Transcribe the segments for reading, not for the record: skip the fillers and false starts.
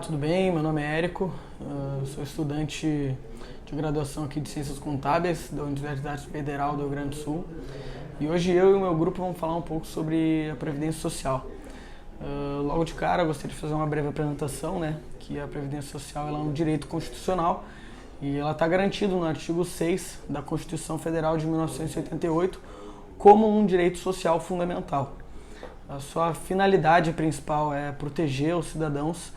Tudo bem? Meu nome é Érico, sou estudante de graduação aqui de Ciências Contábeis da Universidade Federal do Rio Grande do Sul e hoje eu e o meu grupo vamos falar um pouco sobre a Previdência Social. Logo de cara, eu gostaria de fazer uma breve apresentação, que a Previdência Social ela é um direito constitucional e ela está garantida no artigo 6 da Constituição Federal de 1988 como um direito social fundamental. A sua finalidade principal é proteger os cidadãos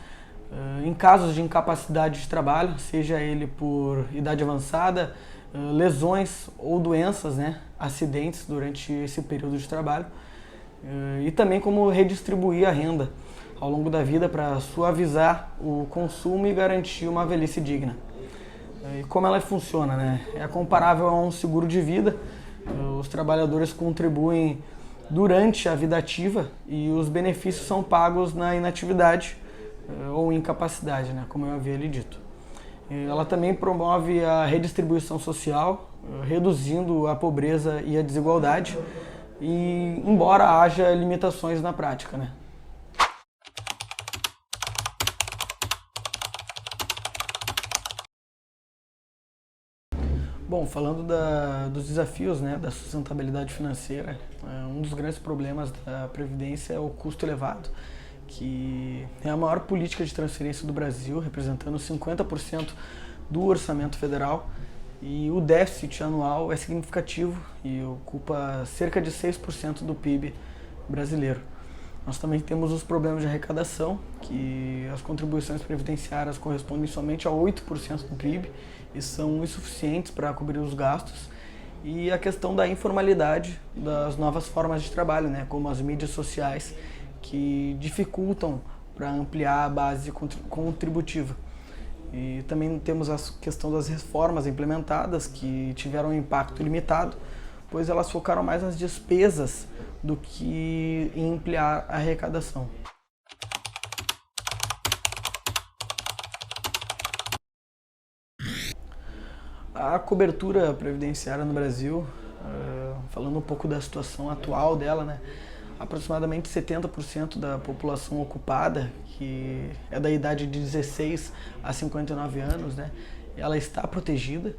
em casos de incapacidade de trabalho, seja ele por idade avançada, lesões ou doenças, acidentes durante esse período de trabalho, e também como redistribuir a renda ao longo da vida para suavizar o consumo e garantir uma velhice digna. E como ela funciona, É comparável a um seguro de vida. Os trabalhadores contribuem durante a vida ativa e os benefícios são pagos na inatividade ou incapacidade, como eu havia lhe dito. Ela também promove a redistribuição social, reduzindo a pobreza e a desigualdade, e embora haja limitações na prática, Bom, falando dos desafios, da sustentabilidade financeira, um dos grandes problemas da Previdência é o custo elevado, que é a maior política de transferência do Brasil, representando 50% do orçamento federal, e o déficit anual é significativo e ocupa cerca de 6% do PIB brasileiro. Nós também temos os problemas de arrecadação, que as contribuições previdenciárias correspondem somente a 8% do PIB e são insuficientes para cobrir os gastos, e a questão da informalidade das novas formas de trabalho, como as mídias sociais, que dificultam para ampliar a base contributiva. E também temos a questão das reformas implementadas, que tiveram um impacto limitado, pois elas focaram mais nas despesas do que em ampliar a arrecadação. A cobertura previdenciária no Brasil, falando um pouco da situação atual dela, aproximadamente 70% da população ocupada, que é da idade de 16 a 59 anos, ela está protegida,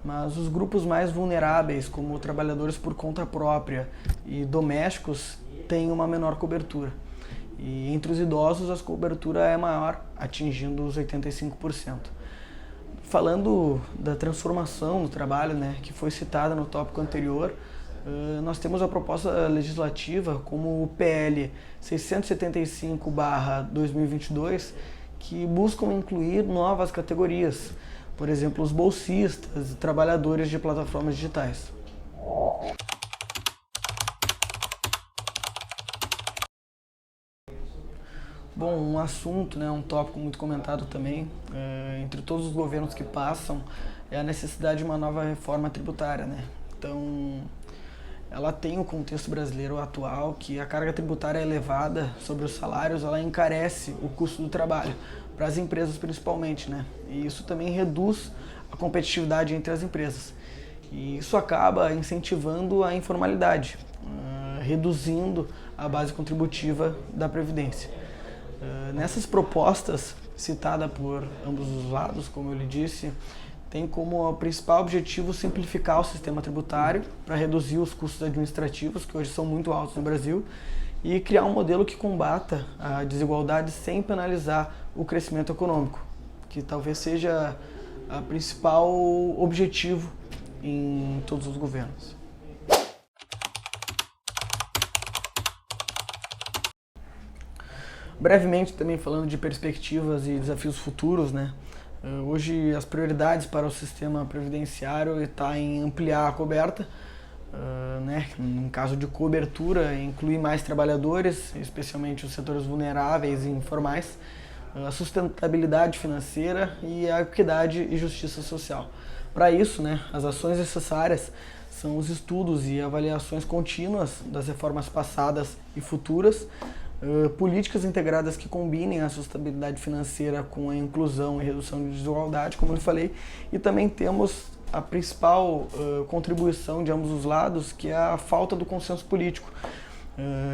mas os grupos mais vulneráveis, como trabalhadores por conta própria e domésticos, têm uma menor cobertura. E entre os idosos, a cobertura é maior, atingindo os 85%. Falando da transformação no trabalho, que foi citada no tópico anterior, nós temos a proposta legislativa como o PL 675/2022, que buscam incluir novas categorias, por exemplo, os bolsistas e trabalhadores de plataformas digitais. Bom, um assunto, um tópico muito comentado também, entre todos os governos que passam, é a necessidade de uma nova reforma tributária, Então, ela tem o contexto brasileiro atual, que a carga tributária é elevada sobre os salários, ela encarece o custo do trabalho, para as empresas principalmente, E isso também reduz a competitividade entre as empresas. E isso acaba incentivando a informalidade, reduzindo a base contributiva da Previdência. Nessas propostas, citada por ambos os lados, como eu lhe disse, tem como principal objetivo simplificar o sistema tributário para reduzir os custos administrativos, que hoje são muito altos no Brasil, e criar um modelo que combata a desigualdade sem penalizar o crescimento econômico, que talvez seja o principal objetivo em todos os governos. Brevemente, também falando de perspectivas e desafios futuros, hoje as prioridades para o sistema previdenciário está em ampliar a coberta, em caso de cobertura, incluir mais trabalhadores, especialmente os setores vulneráveis e informais, a sustentabilidade financeira e a equidade e justiça social. Para isso, as ações necessárias são os estudos e avaliações contínuas das reformas passadas e futuras, políticas integradas que combinem a sustentabilidade financeira com a inclusão e redução de desigualdade, como eu falei, e também temos a principal contribuição de ambos os lados, que é a falta do consenso político,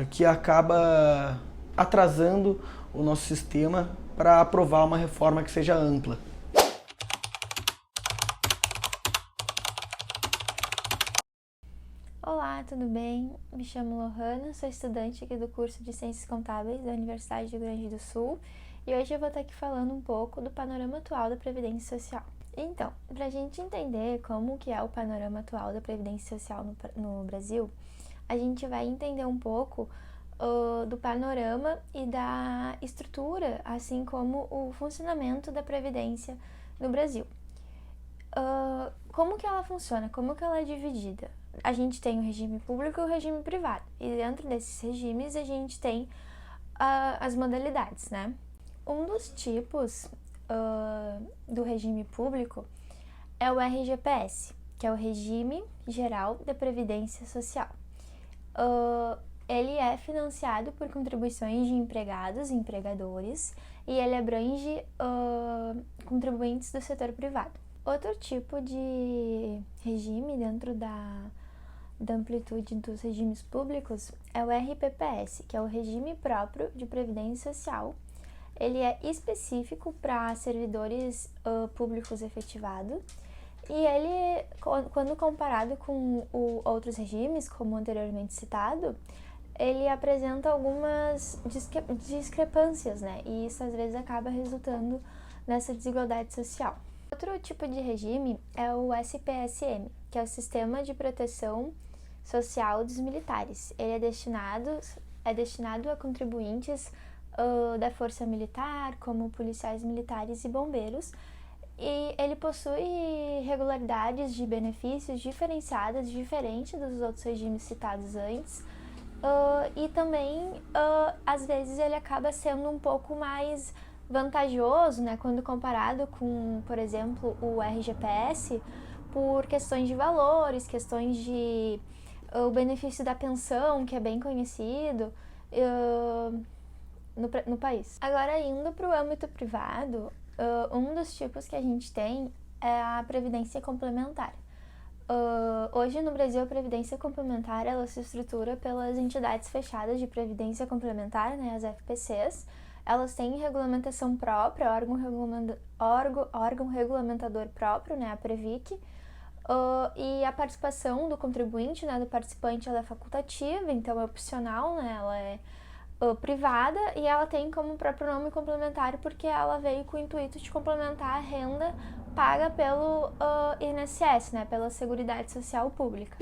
que acaba atrasando o nosso sistema para aprovar uma reforma que seja ampla. Olá, tudo bem? Me chamo Lohana, sou estudante aqui do curso de Ciências Contábeis da Universidade do Rio Grande do Sul e hoje eu vou estar aqui falando um pouco do panorama atual da Previdência Social. Então, para a gente entender como que é o panorama atual da Previdência Social no Brasil, a gente vai entender um pouco do panorama e da estrutura, assim como o funcionamento da Previdência no Brasil. Como que ela funciona? Como que ela é dividida? A gente tem o regime público e o regime privado. E dentro desses regimes a gente tem as modalidades, né? Um dos tipos do regime público é o RGPS, que é o Regime Geral da Previdência Social. Ele é financiado por contribuições de empregados e empregadores e ele abrange contribuintes do setor privado. Outro tipo de regime dentro da amplitude dos regimes públicos é o RPPS, que é o Regime Próprio de Previdência Social. Ele é específico para servidores públicos efetivados e ele, quando comparado com outros regimes, como anteriormente citado, ele apresenta algumas discrepâncias, né? E isso às vezes acaba resultando nessa desigualdade social. Outro tipo de regime é o SPSM, que é o Sistema de Proteção Social dos Militares. Ele é destinado a contribuintes da Força Militar, como policiais militares e bombeiros, e ele possui regularidades de benefícios diferenciadas, diferente dos outros regimes citados antes, e também, às vezes, ele acaba sendo um pouco mais vantajoso, né, quando comparado com, por exemplo, o RGPS, por questões de valores, questões de o benefício da pensão, que é bem conhecido no país. Agora, indo para o âmbito privado, um dos tipos que a gente tem é a previdência complementar. Hoje no Brasil a previdência complementar ela se estrutura pelas entidades fechadas de previdência complementar, né, as FPCs. Elas têm regulamentação própria, órgão regulamentador próprio, né, a Previc, e a participação do contribuinte, né, do participante, ela é facultativa, então é opcional, né, ela é privada e ela tem como próprio nome complementar porque ela veio com o intuito de complementar a renda paga pelo INSS, né, pela Seguridade Social Pública.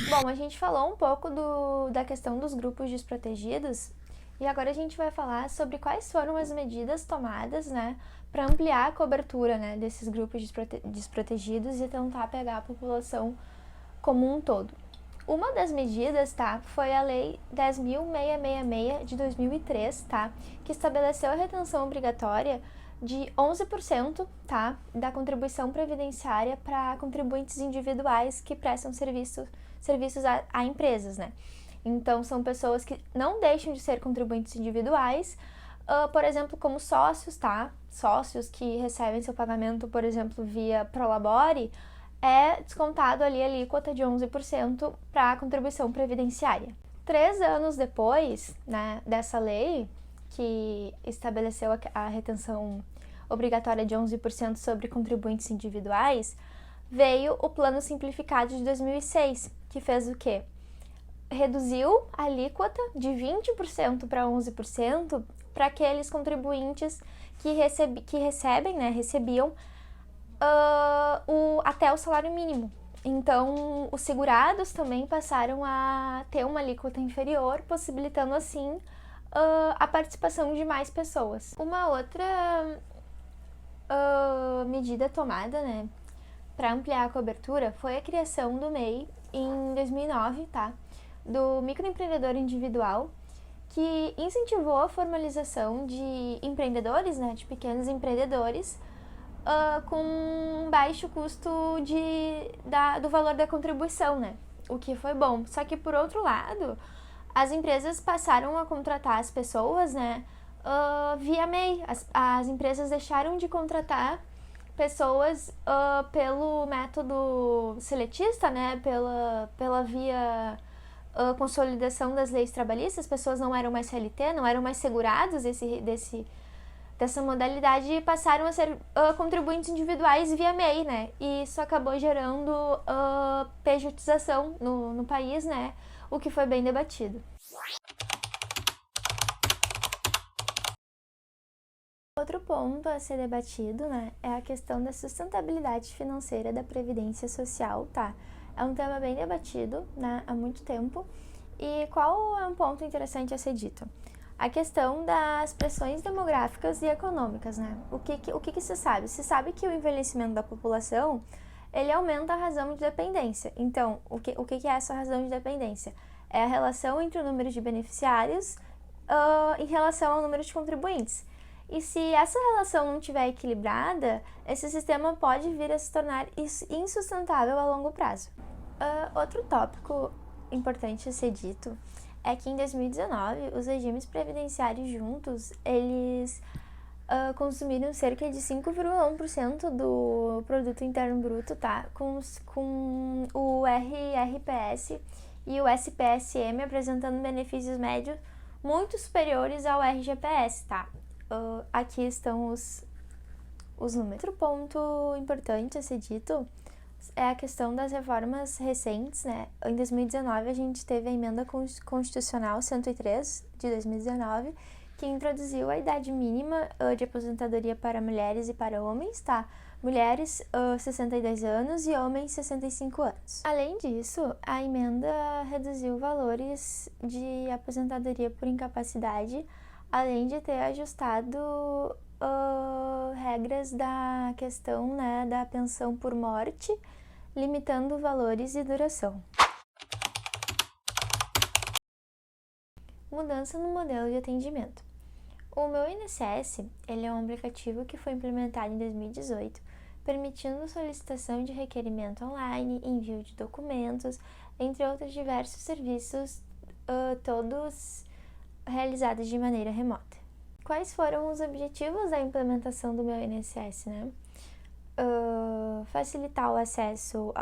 Bom, a gente falou um pouco da questão dos grupos desprotegidos e agora a gente vai falar sobre quais foram as medidas tomadas, né, para ampliar a cobertura, né, desses grupos desprotegidos e tentar pegar a população como um todo. Uma das medidas, tá, foi a Lei 10.666 de 2003, tá, que estabeleceu a retenção obrigatória de 11%, tá, da contribuição previdenciária para contribuintes individuais que prestam serviços a empresas, né. Então, são pessoas que não deixam de ser contribuintes individuais, por exemplo, como sócios, tá? Sócios que recebem seu pagamento, por exemplo, via Prolabore, é descontado ali a alíquota de 11% para a contribuição previdenciária. 3 anos depois, né, dessa lei, que estabeleceu a retenção obrigatória de 11% sobre contribuintes individuais, veio o Plano Simplificado de 2006, que fez o quê? Reduziu a alíquota de 20% para 11% para aqueles contribuintes que recebiam até o salário mínimo. Então, os segurados também passaram a ter uma alíquota inferior, possibilitando assim a participação de mais pessoas. Uma outra medida tomada, né, para ampliar a cobertura foi a criação do MEI em 2009, tá? Do microempreendedor individual, que incentivou a formalização de empreendedores, né, de pequenos empreendedores, com baixo custo do valor da contribuição, né, o que foi bom. Só que, por outro lado, as empresas passaram a contratar as pessoas, né, via MEI. As empresas deixaram de contratar pessoas pelo método seletista, né, pela via consolidação das leis trabalhistas, pessoas não eram mais CLT, não eram mais segurados dessa modalidade e passaram a ser contribuintes individuais via MEI, né? E isso acabou gerando pejotização no país, né? O que foi bem debatido. Outro ponto a ser debatido, né, é a questão da sustentabilidade financeira da previdência social, tá? É um tema bem debatido, né, há muito tempo. E qual é um ponto interessante a ser dito? A questão das pressões demográficas e econômicas, né? O que se sabe? Se sabe que o envelhecimento da população, ele aumenta a razão de dependência. Então, o que é essa razão de dependência? É a relação entre o número de beneficiários em relação ao número de contribuintes. E se essa relação não estiver equilibrada, esse sistema pode vir a se tornar insustentável a longo prazo. Outro tópico importante a ser dito é que em 2019 os regimes previdenciários juntos, eles consumiram cerca de 5,1% do produto interno bruto, tá? Com o RRPS e o SPSM apresentando benefícios médios muito superiores ao RGPS, tá? Aqui estão os números. Outro ponto importante a ser dito é a questão das reformas recentes, né? Em 2019, a gente teve a emenda constitucional 103 de 2019, que introduziu a idade mínima de aposentadoria para mulheres e para homens, tá? Mulheres, 62 anos e homens, 65 anos. Além disso, a emenda reduziu valores de aposentadoria por incapacidade, além de ter ajustado regras da questão, né, da pensão por morte, limitando valores e duração. Mudança no modelo de atendimento. O Meu INSS, ele é um aplicativo que foi implementado em 2018, permitindo solicitação de requerimento online, envio de documentos, entre outros diversos serviços, todos realizados de maneira remota. Quais foram os objetivos da implementação do Meu INSS, né? Facilitar o acesso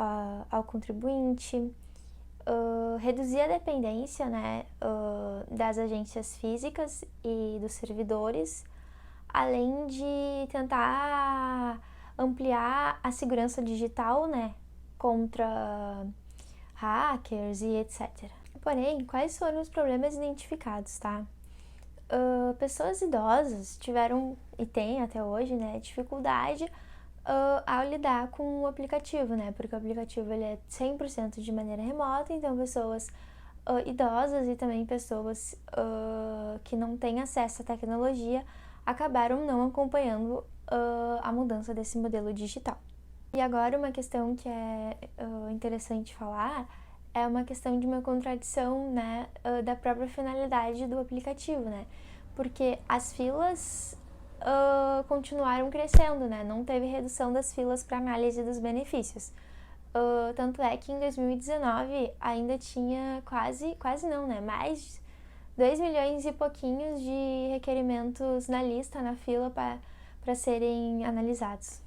ao contribuinte, reduzir a dependência, né, das agências físicas e dos servidores, além de tentar ampliar a segurança digital, né, contra hackers e etc. Porém, quais foram os problemas identificados, tá? Pessoas idosas tiveram e têm até hoje, né, dificuldade ao lidar com o aplicativo, né, porque o aplicativo ele é 100% de maneira remota, então pessoas idosas e também pessoas que não têm acesso à tecnologia acabaram não acompanhando a mudança desse modelo digital. E agora uma questão que é interessante falar é uma questão de uma contradição, né, da própria finalidade do aplicativo, né? Porque as filas continuaram crescendo, né? Não teve redução das filas para análise dos benefícios. Tanto é que em 2019 ainda tinha quase não, né? Mais 2 milhões e pouquinhos de requerimentos na lista, na fila para serem analisados.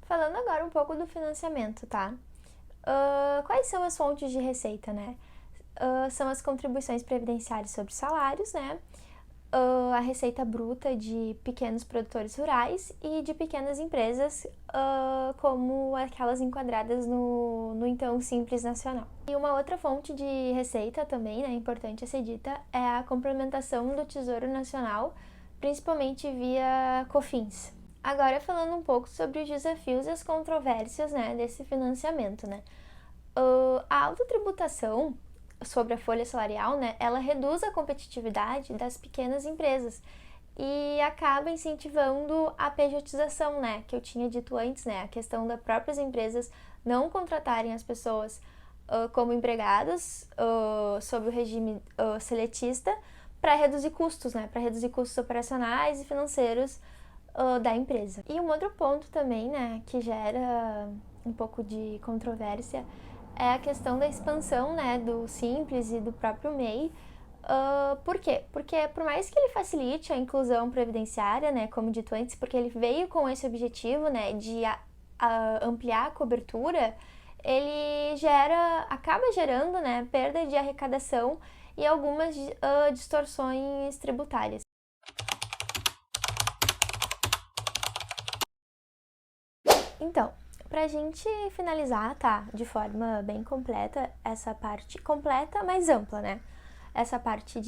Falando agora um pouco do financiamento, tá? Quais são as fontes de receita, né? São as contribuições previdenciárias sobre salários, né? A receita bruta de pequenos produtores rurais e de pequenas empresas, como aquelas enquadradas no então Simples Nacional. E uma outra fonte de receita também, né, importante a ser dita, é a complementação do Tesouro Nacional, principalmente via COFINS. Agora falando um pouco sobre os desafios e as controvérsias, né, desse financiamento, né. A autotributação sobre a folha salarial, né, ela reduz a competitividade das pequenas empresas e acaba incentivando a pejotização, né, que eu tinha dito antes, né, a questão das próprias empresas não contratarem as pessoas como empregados sob o regime seletista para reduzir custos, né, para reduzir custos operacionais e financeiros da empresa. E um outro ponto também, né, que gera um pouco de controvérsia é a questão da expansão, né, do Simples e do próprio MEI Por quê? Porque por mais que ele facilite a inclusão previdenciária, né, como dito antes, porque ele veio com esse objetivo, né, de ampliar a cobertura, ele acaba gerando, né, perda de arrecadação e algumas distorções tributárias. Então, pra gente finalizar, tá, de forma bem completa, essa parte completa, mas ampla, né, essa parte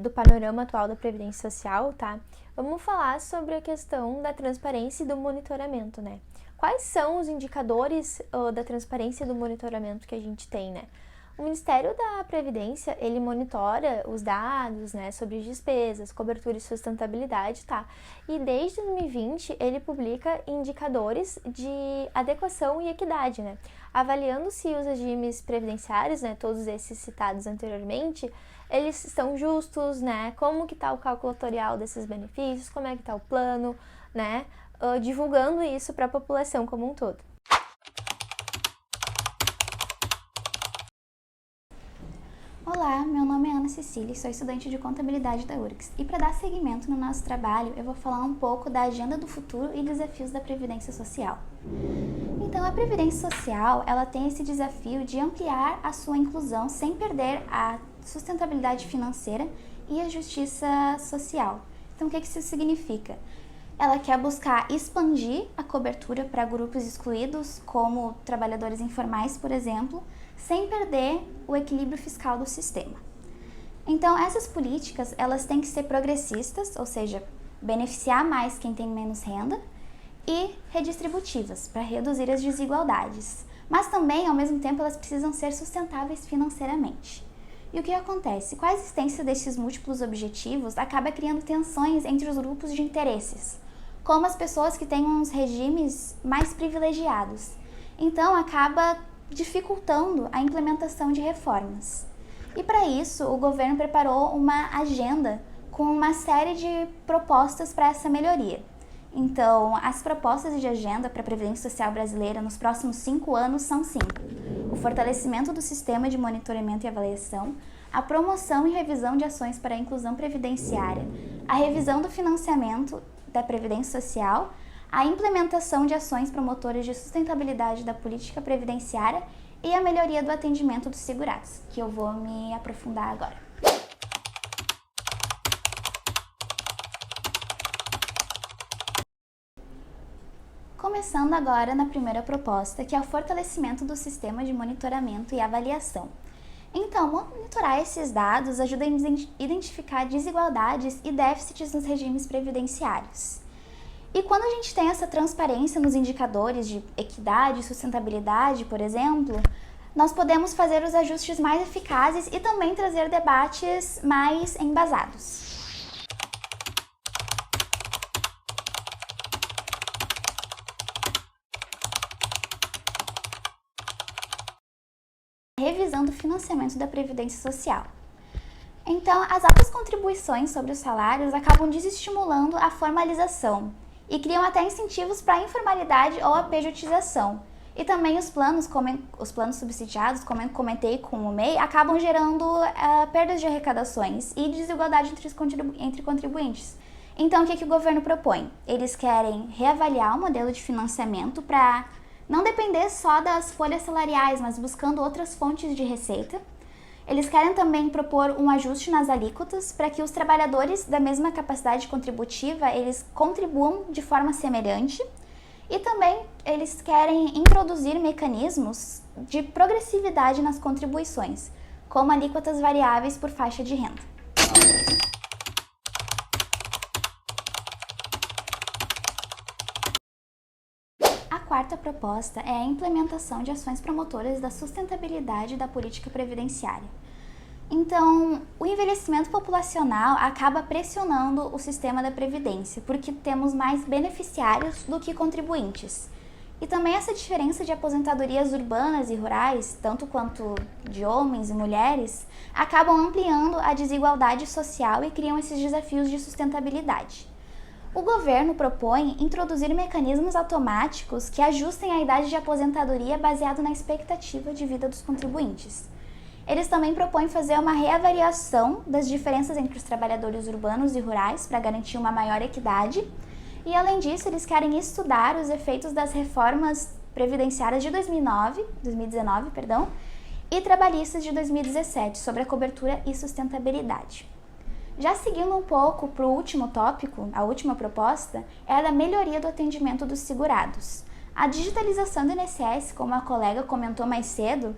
do panorama atual da Previdência Social, tá, vamos falar sobre a questão da transparência e do monitoramento, né. Quais são os indicadores da transparência e do monitoramento que a gente tem, né? O Ministério da Previdência, ele monitora os dados, né, sobre despesas, cobertura e sustentabilidade, tá? E desde 2020, ele publica indicadores de adequação e equidade, né? Avaliando se os regimes previdenciários, né, todos esses citados anteriormente, eles estão justos, né? Como que tá o calculatorial desses benefícios, como é que tá o plano, né? Divulgando isso para a população como um todo. Olá, meu nome é Ana Cecília e sou estudante de contabilidade da URGS. E para dar seguimento no nosso trabalho, eu vou falar um pouco da agenda do futuro e desafios da Previdência Social. Então, a Previdência Social, ela tem esse desafio de ampliar a sua inclusão sem perder a sustentabilidade financeira e a justiça social. Então, o que isso significa? Ela quer buscar expandir a cobertura para grupos excluídos, como trabalhadores informais, por exemplo, sem perder o equilíbrio fiscal do sistema. Então, essas políticas, elas têm que ser progressistas, ou seja, beneficiar mais quem tem menos renda, e redistributivas, para reduzir as desigualdades. Mas também, ao mesmo tempo, elas precisam ser sustentáveis financeiramente. E o que acontece? Com a existência desses múltiplos objetivos, acaba criando tensões entre os grupos de interesses, como as pessoas que têm uns regimes mais privilegiados. Então, acaba dificultando a implementação de reformas. E para isso, o governo preparou uma agenda com uma série de propostas para essa melhoria. Então, as propostas de agenda para a Previdência Social brasileira nos próximos 5 anos são 5. O fortalecimento do sistema de monitoramento e avaliação, a promoção e revisão de ações para a inclusão previdenciária, a revisão do financiamento da Previdência Social, a implementação de ações promotoras de sustentabilidade da política previdenciária e a melhoria do atendimento dos segurados, que eu vou me aprofundar agora. Começando agora na primeira proposta, que é o fortalecimento do sistema de monitoramento e avaliação. Então, monitorar esses dados ajuda a identificar desigualdades e déficits nos regimes previdenciários. E quando a gente tem essa transparência nos indicadores de equidade e sustentabilidade, por exemplo, nós podemos fazer os ajustes mais eficazes e também trazer debates mais embasados. Revisão do financiamento da Previdência Social. Então, as altas contribuições sobre os salários acabam desestimulando a formalização e criam até incentivos para a informalidade ou a pejotização. E também os planos subsidiados, como eu comentei com o MEI, acabam gerando perdas de arrecadações e desigualdade entre contribuintes. Então, o que o governo propõe? Eles querem reavaliar o modelo de financiamento para não depender só das folhas salariais, mas buscando outras fontes de receita. Eles querem também propor um ajuste nas alíquotas para que os trabalhadores da mesma capacidade contributiva, eles contribuam de forma semelhante. E também eles querem introduzir mecanismos de progressividade nas contribuições, como alíquotas variáveis por faixa de renda. A quarta proposta é a implementação de ações promotoras da sustentabilidade da política previdenciária. Então, o envelhecimento populacional acaba pressionando o sistema da Previdência, porque temos mais beneficiários do que contribuintes. E também essa diferença de aposentadorias urbanas e rurais, tanto quanto de homens e mulheres, acabam ampliando a desigualdade social e criam esses desafios de sustentabilidade. O governo propõe introduzir mecanismos automáticos que ajustem a idade de aposentadoria baseado na expectativa de vida dos contribuintes. Eles também propõem fazer uma reavaliação das diferenças entre os trabalhadores urbanos e rurais para garantir uma maior equidade. E, além disso, eles querem estudar os efeitos das reformas previdenciárias de 2019, e trabalhistas de 2017 sobre a cobertura e sustentabilidade. Já seguindo um pouco para o último tópico, a última proposta é a da melhoria do atendimento dos segurados. A digitalização do INSS, como a colega comentou mais cedo,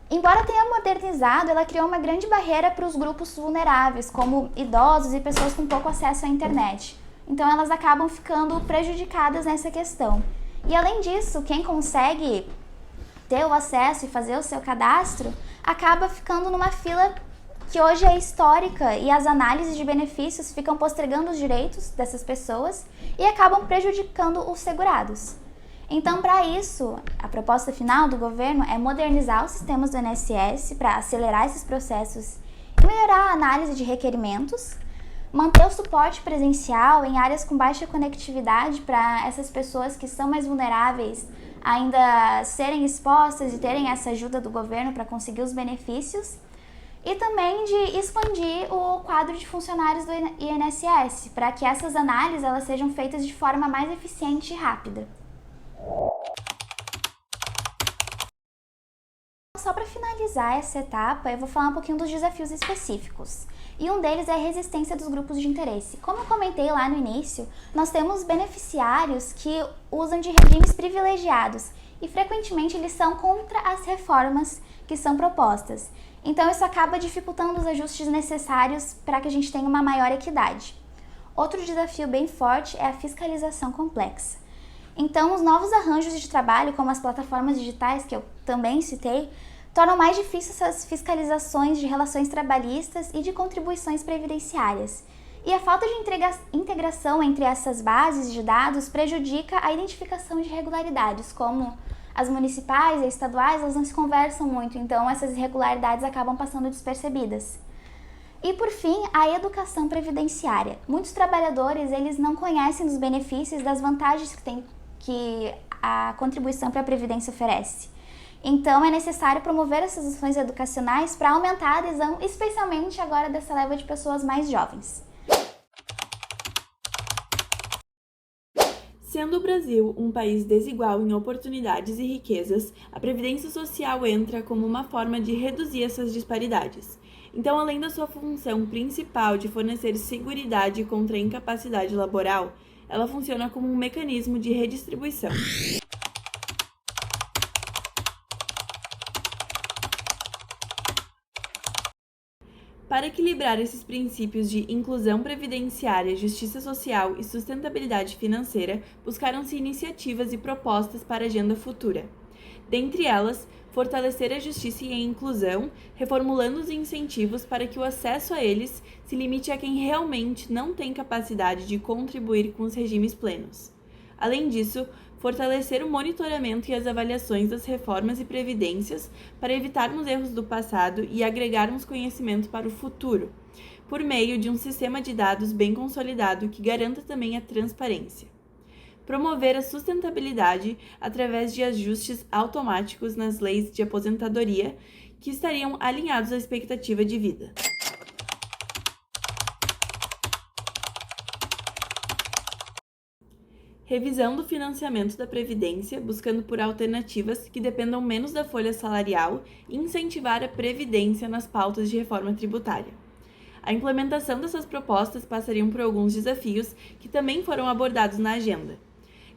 embora tenha modernizado, ela criou uma grande barreira para os grupos vulneráveis, como idosos e pessoas com pouco acesso à internet. Então elas acabam ficando prejudicadas nessa questão. E além disso, quem consegue ter o acesso e fazer o seu cadastro acaba ficando numa fila que hoje é histórica e as análises de benefícios ficam postergando os direitos dessas pessoas e acabam prejudicando os segurados. Então, para isso, a proposta final do governo é modernizar os sistemas do INSS para acelerar esses processos e melhorar a análise de requerimentos, manter o suporte presencial em áreas com baixa conectividade para essas pessoas que são mais vulneráveis ainda serem expostas e terem essa ajuda do governo para conseguir os benefícios, e também de expandir o quadro de funcionários do INSS, para que essas análises elas sejam feitas de forma mais eficiente e rápida. Só para finalizar essa etapa, eu vou falar um pouquinho dos desafios específicos. E um deles é a resistência dos grupos de interesse. Como eu comentei lá no início, nós temos beneficiários que usam de regimes privilegiados e frequentemente eles são contra as reformas que são propostas. Então isso acaba dificultando os ajustes necessários para que a gente tenha uma maior equidade. Outro desafio bem forte é a fiscalização complexa. Então os novos arranjos de trabalho, como as plataformas digitais, que eu também citei, tornam mais difíceis essas fiscalizações de relações trabalhistas e de contribuições previdenciárias. E a falta de integração entre essas bases de dados prejudica a identificação de irregularidades, como as municipais e as estaduais, elas não se conversam muito, então essas irregularidades acabam passando despercebidas. E por fim, a educação previdenciária. Muitos trabalhadores, eles não conhecem os benefícios e das vantagens que a contribuição para a Previdência oferece. Então é necessário promover essas ações educacionais para aumentar a adesão, especialmente agora dessa leva de pessoas mais jovens. Sendo o Brasil um país desigual em oportunidades e riquezas, a Previdência Social entra como uma forma de reduzir essas disparidades. Então, além da sua função principal de fornecer seguridade contra a incapacidade laboral, ela funciona como um mecanismo de redistribuição. Para equilibrar esses princípios de inclusão previdenciária, justiça social e sustentabilidade financeira, buscaram-se iniciativas e propostas para a agenda futura. Dentre elas, fortalecer a justiça e a inclusão, reformulando os incentivos para que o acesso a eles se limite a quem realmente não tem capacidade de contribuir com os regimes plenos. Além disso, fortalecer o monitoramento e as avaliações das reformas e previdências para evitarmos erros do passado e agregarmos conhecimento para o futuro, por meio de um sistema de dados bem consolidado que garanta também a transparência. Promover a sustentabilidade através de ajustes automáticos nas leis de aposentadoria que estariam alinhados à expectativa de vida. Revisão do financiamento da Previdência, buscando por alternativas que dependam menos da folha salarial e incentivar a previdência nas pautas de reforma tributária. A implementação dessas propostas passariam por alguns desafios que também foram abordados na agenda.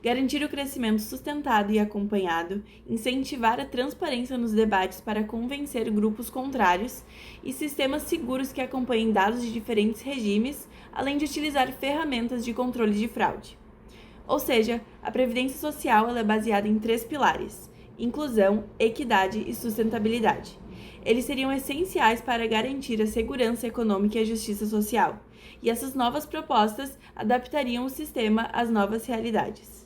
Garantir o crescimento sustentado e acompanhado, incentivar a transparência nos debates para convencer grupos contrários e sistemas seguros que acompanhem dados de diferentes regimes, além de utilizar ferramentas de controle de fraude. Ou seja, a Previdência Social ela é baseada em 3 pilares: inclusão, equidade e sustentabilidade. Eles seriam essenciais para garantir a segurança econômica e a justiça social, e essas novas propostas adaptariam o sistema às novas realidades.